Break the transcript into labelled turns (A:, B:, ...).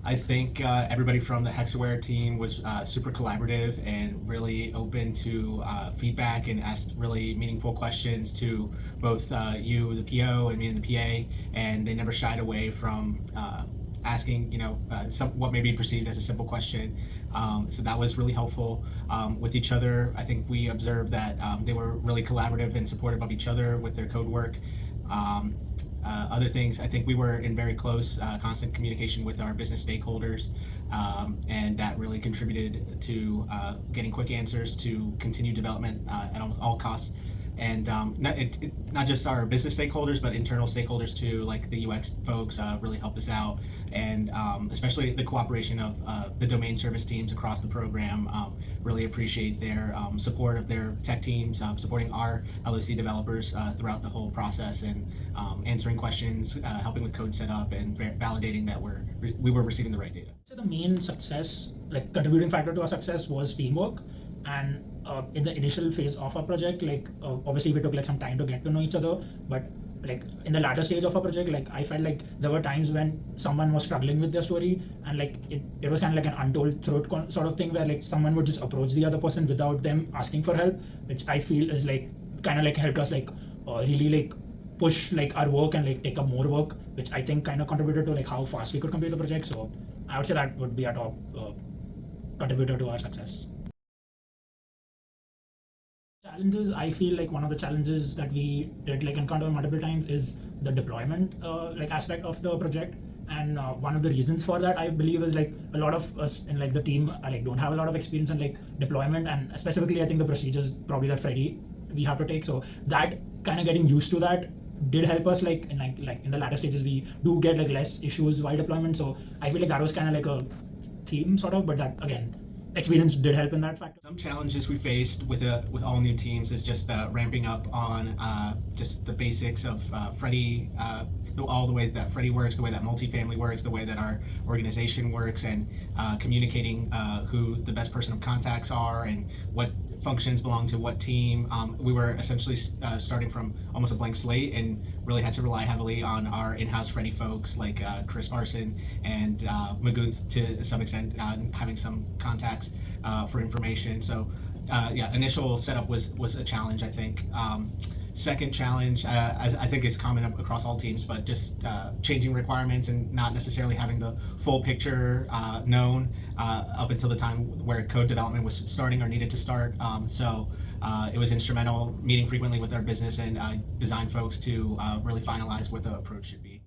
A: I think everybody from the Hexaware team was super collaborative and really open to feedback and asked really meaningful questions to both you, the PO, and me, and the PA, and they never shied away from asking, what may be perceived as a simple question. So that was really helpful with each other. I think we observed that they were really collaborative and supportive of each other with their code work. Other things, I think we were in very close, constant communication with our business stakeholders, and that really contributed to getting quick answers to continue development at all costs. And not just our business stakeholders, but internal stakeholders too, like the UX folks really helped us out, and especially the cooperation of the domain service teams across the program. Really appreciate their support of their tech teams, supporting our LOC developers throughout the whole process, and answering questions, helping with code setup, and validating that we were receiving the right data.
B: So the main success, like contributing factor to our success, was teamwork. And in the initial phase of our project, obviously we took like some time to get to know each other, but like in the latter stage of our project, like I felt like there were times when someone was struggling with their story, and like it was kind of like an untold throat sort of thing, where like someone would just approach the other person without them asking for help, which I feel is like kind of like helped us like really like push like our work and like take up more work, which I think kind of contributed to like how fast we could complete the project. So I would say that would be a top contributor to our success. Challenges, I feel like one of the challenges that we did like encounter multiple times is the deployment like aspect of the project. And one of the reasons for that, I believe, is like a lot of us in like the team like don't have a lot of experience in like deployment, and specifically I think the procedures probably that Freddy we have to take. So that kind of getting used to that did help us like in the latter stages we do get like less issues while deployment. So I feel like that was kind of like a theme sort of, but that again, experience did help in that factor.
A: Some challenges we faced with all new teams is just ramping up on just the basics of Freddy, all the way that Freddy works, the way that multifamily works, the way that our organization works, and communicating who the best person of contacts are and what functions belong to what team. We were essentially starting from almost a blank slate, and really had to rely heavily on our in-house Freddy folks like Chris Marson and Maguth to some extent, having some contacts for information. So yeah, initial setup was a challenge, I think. Second challenge, as I think is common across all teams, but just changing requirements and not necessarily having the full picture known up until the time where code development was starting or needed to start. So it was instrumental meeting frequently with our business and design folks to really finalize what the approach should be.